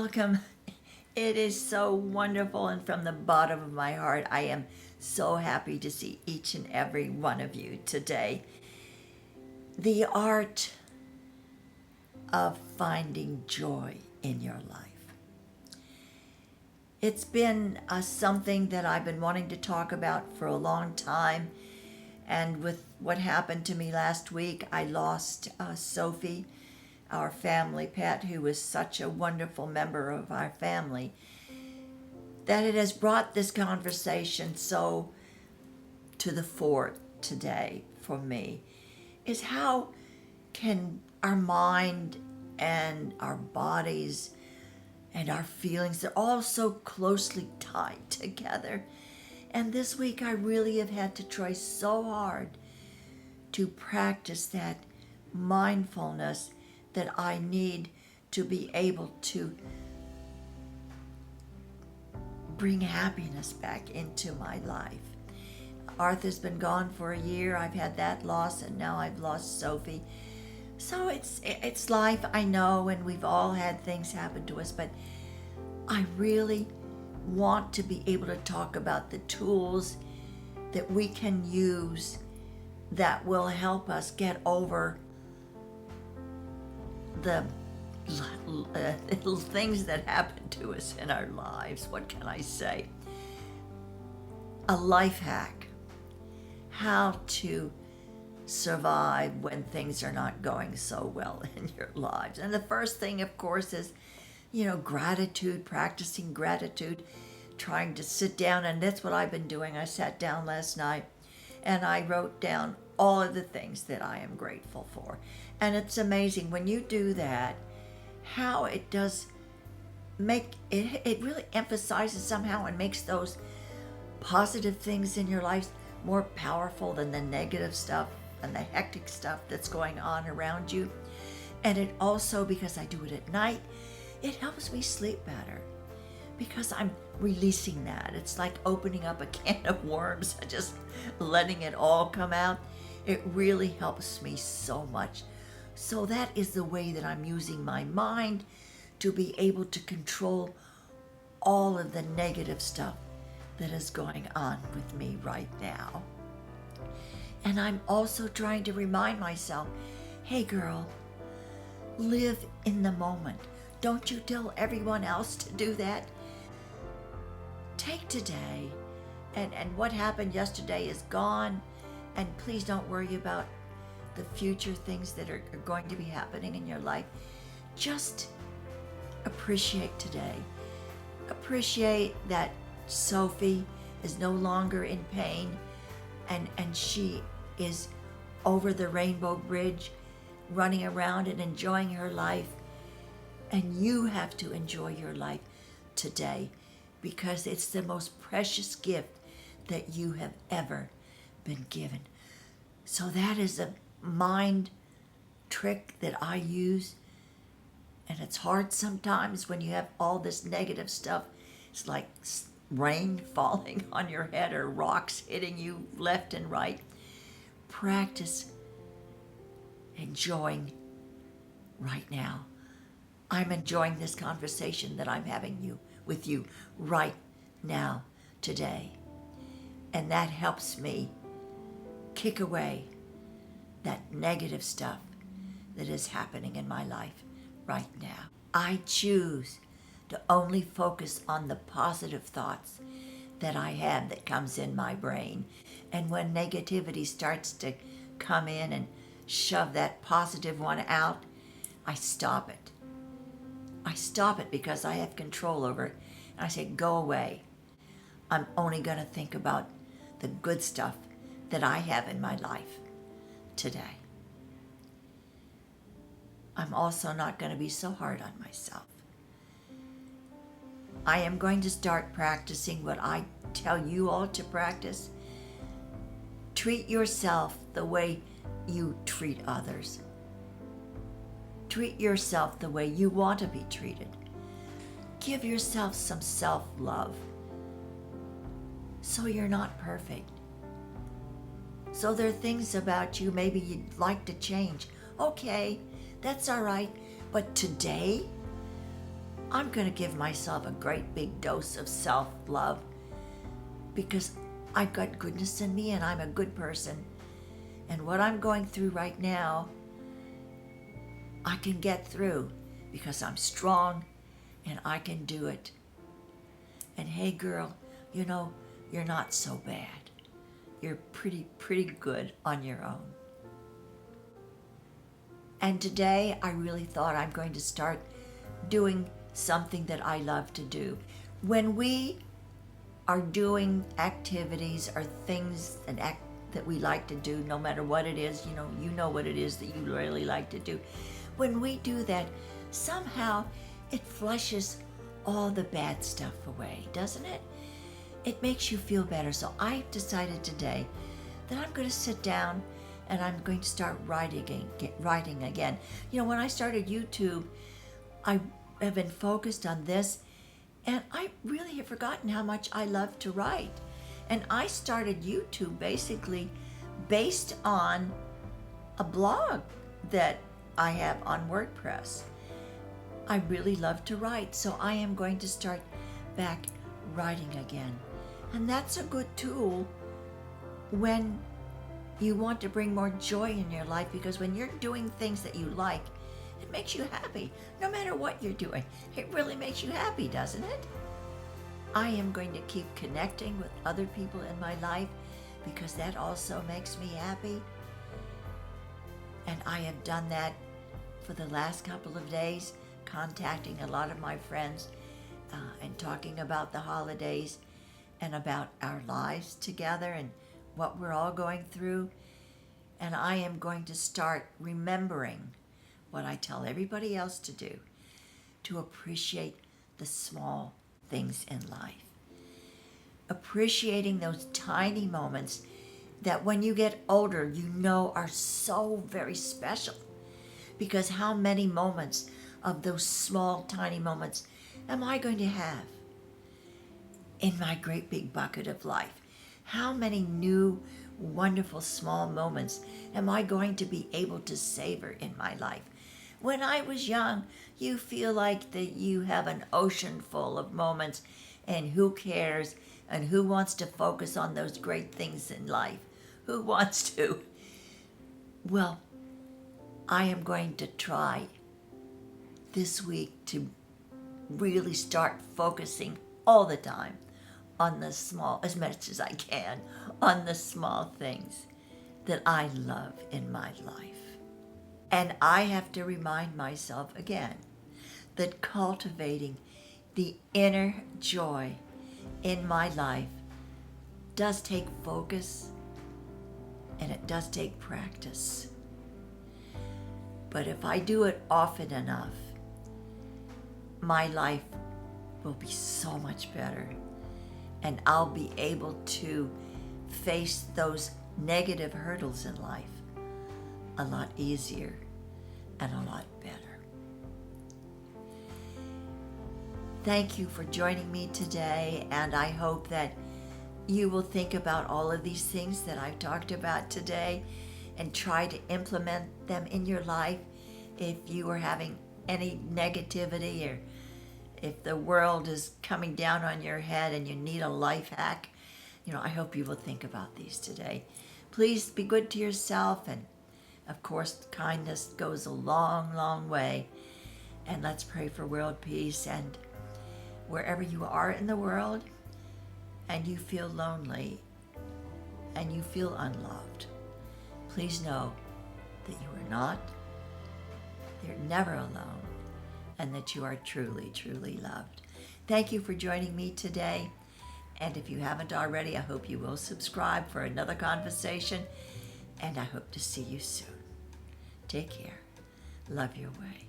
Welcome. It is so wonderful, and from the bottom of my heart, I am so happy to see each and every one of you today. The art of finding joy in your life. It's been something that I've been wanting to talk about for a long time, and with what happened to me last week, I lost Sophie, our family pet, who was such a wonderful member of our family, that it has brought this conversation so to the fore today for me, is how can our mind and our bodies and our feelings, they're all so closely tied together. And this week I really have had to try so hard to practice that mindfulness that I need to be able to bring happiness back into my life. Arthur's been gone for a year. I've had that loss, and now I've lost Sophie. So it's life, I know, and we've all had things happen to us, but I really want to be able to talk about the tools that we can use that will help us get over the little things that happen to us in our lives. What can I say? A life hack. How to survive when things are not going so well in your lives. And the first thing, of course, is, gratitude, practicing gratitude, trying to sit down. And that's what I've been doing. I sat down last night and I wrote down all of the things that I am grateful for. And it's amazing when you do that, how it does make it, it really emphasizes somehow and makes those positive things in your life more powerful than the negative stuff and the hectic stuff that's going on around you. And it also, because I do it at night, it helps me sleep better because I'm releasing that. It's like opening up a can of worms and just letting it all come out. It really helps me so much. So that is the way that I'm using my mind to be able to control all of the negative stuff that is going on with me right now. And I'm also trying to remind myself, hey girl, live in the moment. Don't you tell everyone else to do that. Take today, and what happened yesterday is gone, and please don't worry about the future things that are going to be happening in your life. Just appreciate today. Appreciate that Sophie is no longer in pain, and she is over the Rainbow Bridge, running around and enjoying her life. And you have to enjoy your life today because it's the most precious gift that you have ever been given. So that is a mind trick that I use, and it's hard sometimes when you have all this negative stuff. It's like rain falling on your head or rocks hitting you left and right. Practice enjoying right now. I'm enjoying this conversation that I'm having with you right now today, and that helps me kick away that negative stuff that is happening in my life right now. I choose to only focus on the positive thoughts that I have that comes in my brain. And when negativity starts to come in and shove that positive one out, I stop it. I stop it because I have control over it. And I say, go away. I'm only going to think about the good stuff that I have in my life today. I'm also not going to be so hard on myself. I am going to start practicing what I tell you all to practice. Treat yourself the way you treat others. Treat yourself the way you want to be treated. Give yourself some self-love. So you're not perfect. So there are things about you maybe you'd like to change. Okay, that's all right. But today, I'm going to give myself a great big dose of self-love because I've got goodness in me and I'm a good person. And what I'm going through right now, I can get through because I'm strong and I can do it. And hey girl, you know, you're not so bad. You're pretty good on your own. And today I really thought I'm going to start doing something that I love to do. When we are doing activities or things that we like to do, no matter what it is, you know what it is that you really like to do. When we do that, somehow it flushes all the bad stuff away, doesn't it? It makes you feel better. So I decided today that I'm going to sit down and I'm going to start writing again. You know, when I started YouTube, I have been focused on this, and I really have forgotten how much I love to write. And I started YouTube basically based on a blog that I have on WordPress. I really love to write, so I am going to start back writing again. And that's a good tool when you want to bring more joy in your life, because when you're doing things that you like, it makes you happy. No matter what you're doing, it really makes you happy, doesn't it? I am going to keep connecting with other people in my life because that also makes me happy. And I have done that for the last couple of days, contacting a lot of my friends and talking about the holidays and about our lives together and what we're all going through. And I am going to start remembering what I tell everybody else to do, to appreciate the small things in life. Appreciating those tiny moments that when you get older, you know are so very special. Because how many moments of those small, tiny moments am I going to have in my great big bucket of life? How many new, wonderful, small moments am I going to be able to savor in my life? When I was young, you feel like that you have an ocean full of moments, and who cares, and who wants to focus on those great things in life? Who wants to? Well, I am going to try this week to really start focusing all the time on the small, as much as I can, on the small things that I love in my life. And I have to remind myself again that cultivating the inner joy in my life does take focus and it does take practice. But if I do it often enough, my life will be so much better, and I'll be able to face those negative hurdles in life a lot easier and a lot better. Thank you for joining me today, and I hope that you will think about all of these things that I've talked about today and try to implement them in your life. If you are having any negativity, or if the world is coming down on your head and you need a life hack, I hope you will think about these today. Please be good to yourself, and of course, kindness goes a long, long way. And let's pray for world peace. And wherever you are in the world and you feel lonely and you feel unloved, please know that you are not, you're never alone, and that you are truly, truly loved. Thank you for joining me today. And if you haven't already, I hope you will subscribe for another conversation, and I hope to see you soon. Take care. Love your way.